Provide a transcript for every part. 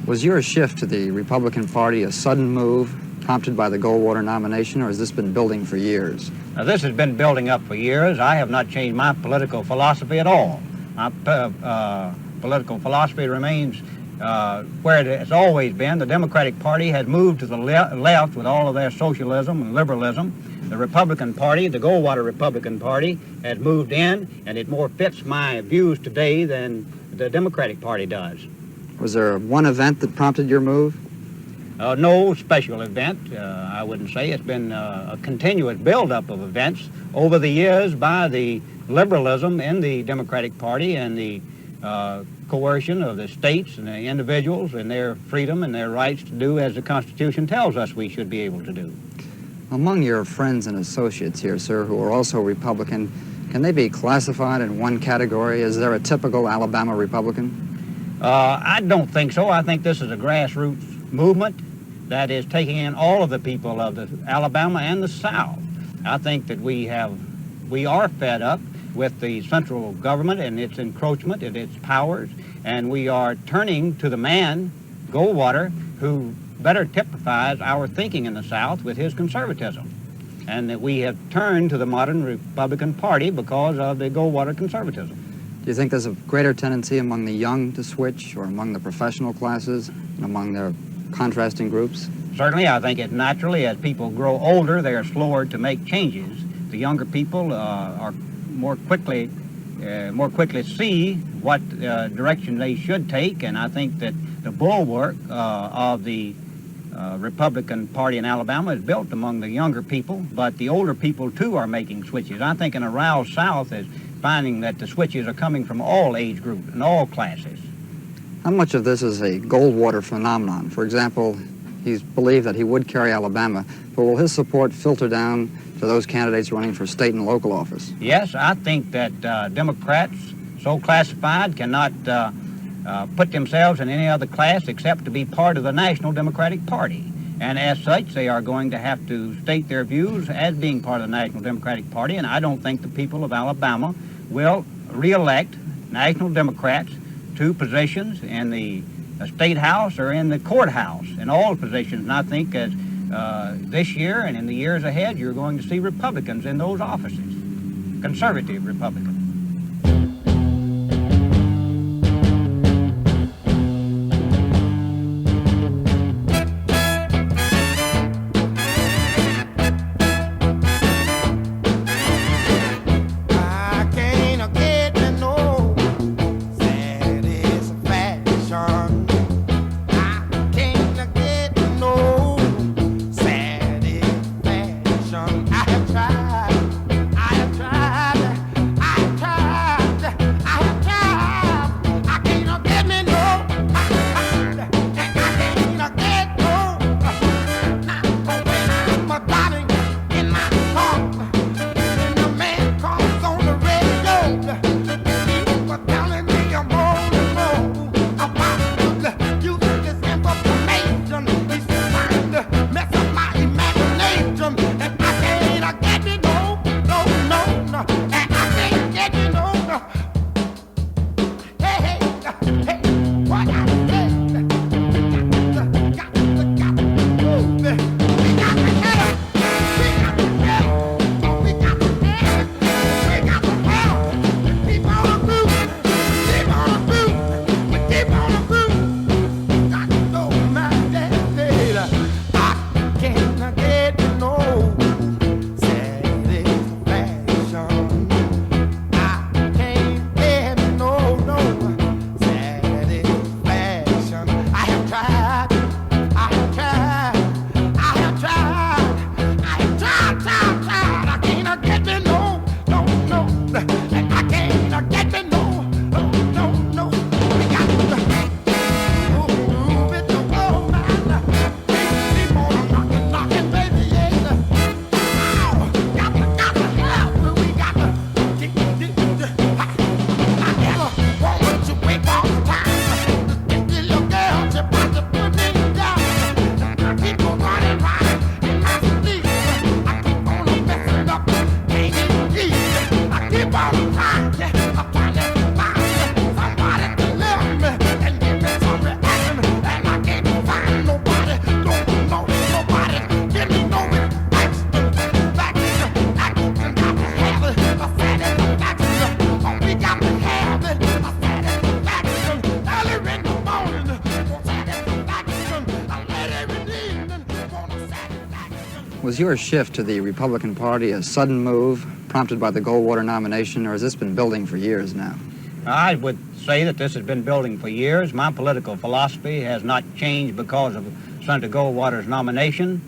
Was your shift to the Republican Party a sudden move prompted by the Goldwater nomination, or has this been building for years? Now, this has been building up for years. I have not changed my political philosophy at all. My political philosophy remains where it has always been. The Democratic Party has moved to the left with all of their socialism and liberalism. The Republican Party, the Goldwater Republican Party, has moved in, and it more fits my views today than the Democratic Party does. Was there one event that prompted your move? No special event, I wouldn't say. It's been a continuous buildup of events over the years by the liberalism in the Democratic Party and the coercion of the states and the individuals and their freedom and their rights to do as the Constitution tells us we should be able to do. Among your friends and associates here, sir, who are also Republican, can they be classified in one category? Is there a typical Alabama Republican? I don't think so. I think this is a grassroots movement that is taking in all of the people of the Alabama and the South. I think that we are fed up with the central government and its encroachment and its powers, and we are turning to the man, Goldwater, who better typifies our thinking in the South with his conservatism. And that we have turned to the modern Republican Party because of the Goldwater conservatism. Do you think there's a greater tendency among the young to switch, or among the professional classes, and among their contrasting groups? Certainly, I think it naturally, as people grow older, they are slower to make changes. The younger people are more quickly see what direction they should take, and I think that the bulwark of the Republican Party in Alabama is built among the younger people, but the older people too are making switches. I think an aroused South is finding that the switches are coming from all age groups and all classes. How much of this is a Goldwater phenomenon? For example, he's believed that he would carry Alabama, but will his support filter down to those candidates running for state and local office? Yes, I think that Democrats, so classified, cannot put themselves in any other class except to be part of the National Democratic Party. And as such, they are going to have to state their views as being part of the National Democratic Party, and I don't think the people of Alabama will re-elect National Democrats to positions in the State House or in the courthouse, in all positions. And I think as this year and in the years ahead, you're going to see Republicans in those offices, conservative Republicans. Was your shift to the Republican Party a sudden move prompted by the Goldwater nomination, or has this been building for years now? I would say that this has been building for years. My political philosophy has not changed because of Senator Goldwater's nomination.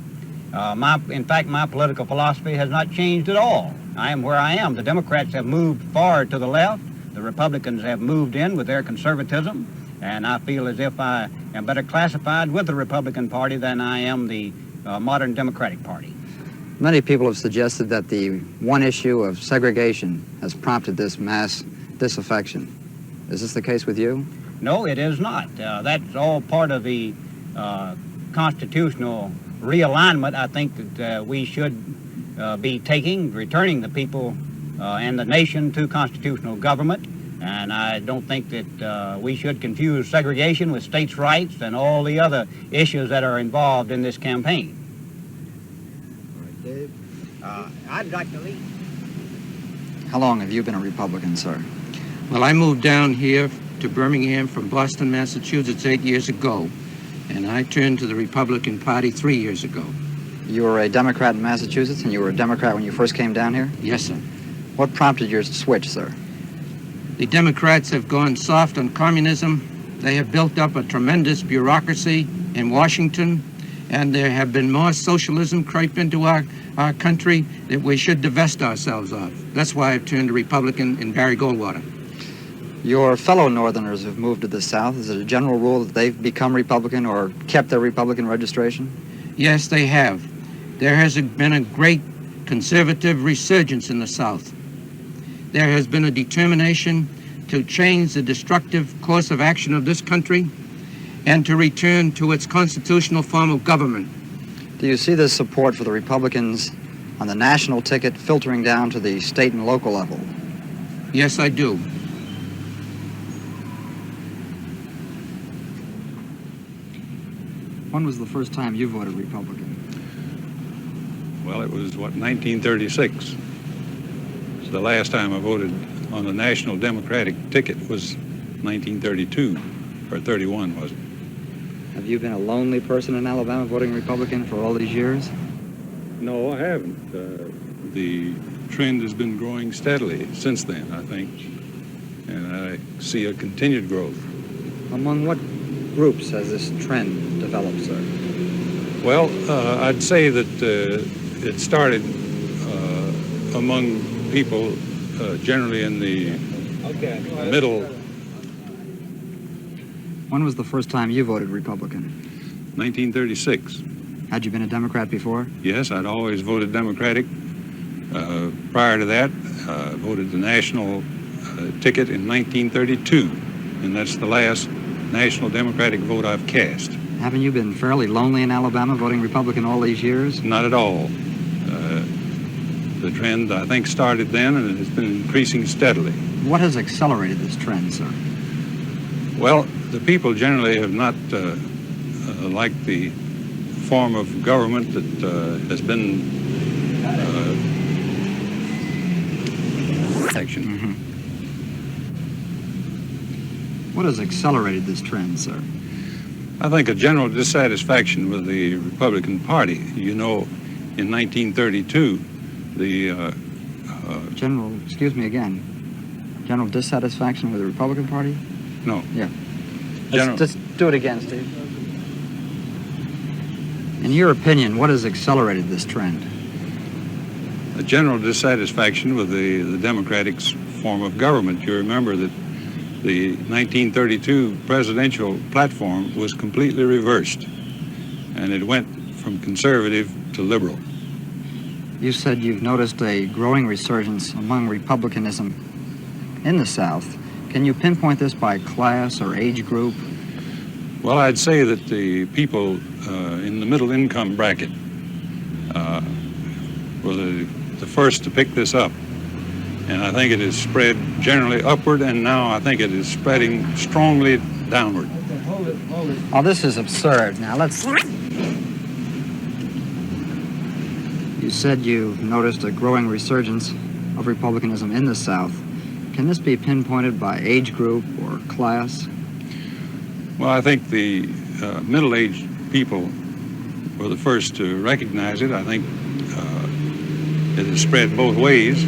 In fact, my political philosophy has not changed at all. I am where I am. The Democrats have moved far to the left. The Republicans have moved in with their conservatism, and I feel as if I am better classified with the Republican Party than I am the modern Democratic Party. Many people have suggested that the one issue of segregation has prompted this mass disaffection. Is this the case with you? No, it is not. That's all part of the constitutional realignment I think that we should be taking, returning the people and the nation to constitutional government. And I don't think that we should confuse segregation with states' rights and all the other issues that are involved in this campaign. All right, Dave. I'd like to leave. How long have you been a Republican, sir? Well, I moved down here to Birmingham from Boston, Massachusetts 8 years ago, and I turned to the Republican Party 3 years ago. You were a Democrat in Massachusetts, and you were a Democrat when you first came down here? Yes, sir. What prompted your switch, sir? The Democrats have gone soft on communism. They have built up a tremendous bureaucracy in Washington, and there have been more socialism creep into our country that we should divest ourselves of. That's why I've turned to Republican in Barry Goldwater. Your fellow Northerners who've moved to the South, is it a general rule that they've become Republican or kept their Republican registration? Yes, they have. There has been a great conservative resurgence in the South. There has been a determination to change the destructive course of action of this country and to return to its constitutional form of government. Do you see this support for the Republicans on the national ticket filtering down to the state and local level? Yes, I do. When was the first time you voted Republican? Well, it was, 1936. So the last time I voted on the national Democratic ticket was 1932, or 31, was it? Have you been a lonely person in Alabama voting Republican for all these years? No, I haven't. The trend has been growing steadily since then, I think, and I see a continued growth. Among what groups has this trend developed, sir? Well, I'd say that it started among people generally in the middle. When was the first time you voted Republican? 1936. Had you been a Democrat before? Yes, I'd always voted Democratic. Prior to that, I voted the national ticket in 1932, and that's the last national Democratic vote I've cast. Haven't you been fairly lonely in Alabama voting Republican all these years? Not at all. The trend, I think, started then, and it has been increasing steadily. What has accelerated this trend, sir? Well, the people generally have not liked the form of government that has been action. Mm-hmm. What has accelerated this trend, sir? I think a general dissatisfaction with the Republican Party. You know, in 1932, the General dissatisfaction with the Republican Party? No. Yeah. General. Let's do it again, Steve. In your opinion, what has accelerated this trend? A general dissatisfaction with the Democratic form of government. You remember that the 1932 presidential platform was completely reversed, and it went from conservative to liberal. You said you've noticed a growing resurgence among republicanism in the South. Can you pinpoint this by class or age group? Well, I'd say that the people in the middle income bracket were the first to pick this up. And I think it has spread generally upward, and now I think it is spreading strongly downward. Oh, this is absurd. Now, let's... You said you noticed a growing resurgence of republicanism in the South. Can this be pinpointed by age group or class? Well, I think the middle-aged people were the first to recognize it. I think It has spread both ways.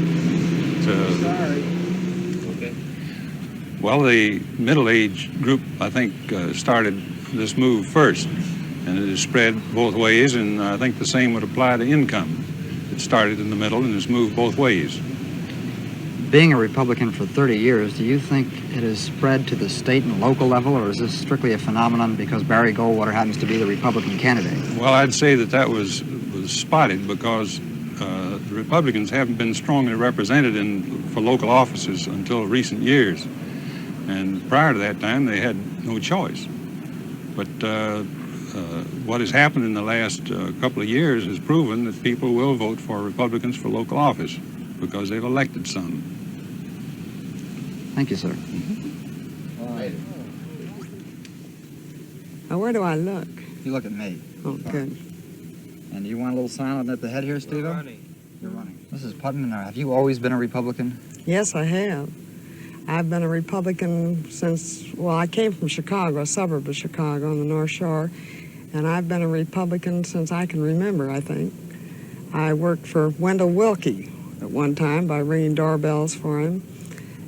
Well, the middle-aged group, I think, started this move first, and it has spread both ways, and I think the same would apply to income. It started in the middle and has moved both ways. Being a Republican for 30 years, do you think it has spread to the state and local level, or is this strictly a phenomenon because Barry Goldwater happens to be the Republican candidate? Well, I'd say that was spotted because the Republicans haven't been strongly represented for local offices until recent years. And prior to that time, they had no choice. But what has happened in the last couple of years has proven that people will vote for Republicans for local office because they've elected some. Thank you, sir. Now, where do I look? You look at me. Oh, good. And do you want a little silent at the head here, Steve? You're running. Mrs. Putnam, now, have you always been a Republican? Yes, I have. I've been a Republican since, well, I came from Chicago, a suburb of Chicago on the North Shore, and I've been a Republican since I can remember, I think. I worked for Wendell Wilkie at one time by ringing doorbells for him,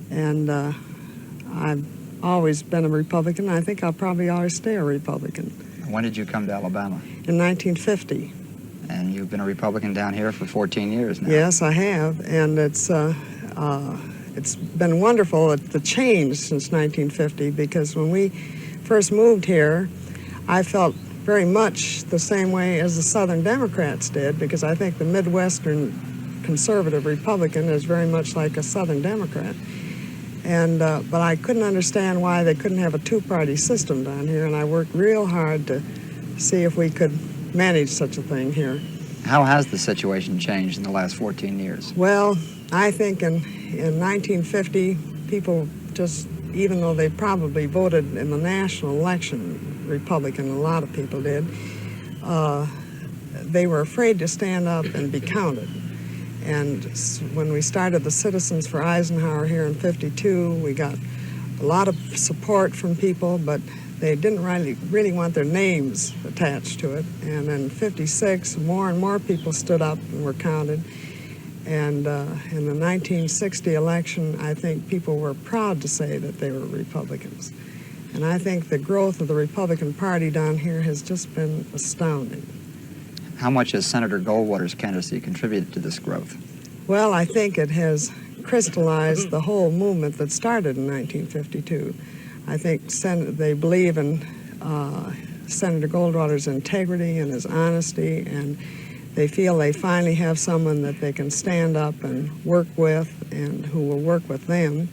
and I've always been a Republican. I think I'll probably always stay a Republican. When did you come to Alabama? In 1950. And you've been a Republican down here for 14 years now. Yes, I have, and it's been wonderful, the change since 1950, because when we first moved here, I felt very much the same way as the Southern Democrats did, because I think the Midwestern conservative Republican is very much like a Southern Democrat. And but I couldn't understand why they couldn't have a two-party system down here, and I worked real hard to see if we could manage such a thing here. How has the situation changed in the last 14 years? Well, I think in 1950, people just, even though they probably voted in the national election Republican, a lot of people did, they were afraid to stand up and be counted. And when we started the Citizens for Eisenhower here in 52, we got a lot of support from people, but they didn't really want their names attached to it. And in 56, more and more people stood up and were counted. And in the 1960 election, I think people were proud to say that they were Republicans. And I think the growth of the Republican Party down here has just been astounding. How much has Senator Goldwater's candidacy contributed to this growth? Well, I think it has crystallized the whole movement that started in 1952. I think they believe in Senator Goldwater's integrity and his honesty, and they feel they finally have someone that they can stand up and work with and who will work with them.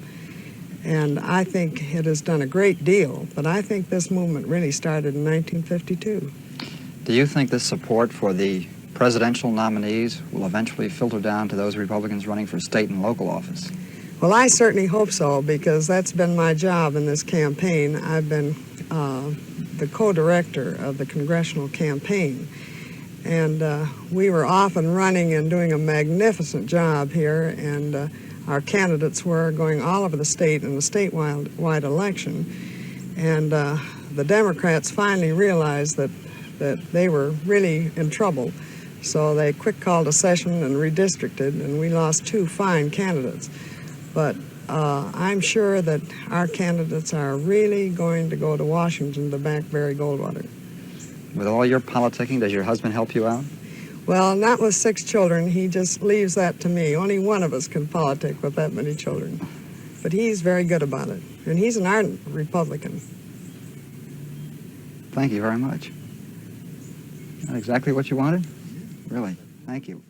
And I think it has done a great deal, but I think this movement really started in 1952. Do you think this support for the presidential nominees will eventually filter down to those Republicans running for state and local office? Well, I certainly hope so, because that's been my job in this campaign. I've been the co-director of the congressional campaign. And we were off and running and doing a magnificent job here, and our candidates were going all over the state in the statewide election. And the Democrats finally realized that they were really in trouble. So they quick called a session and redistricted, and we lost two fine candidates. But I'm sure that our candidates are really going to go to Washington to back Barry Goldwater. With all your politicking, does your husband help you out? Well, not with 6 children. He just leaves that to me. Only one of us can politic with that many children. But he's very good about it. And he's an ardent Republican. Thank you very much. Not exactly what you wanted? Really? Thank you.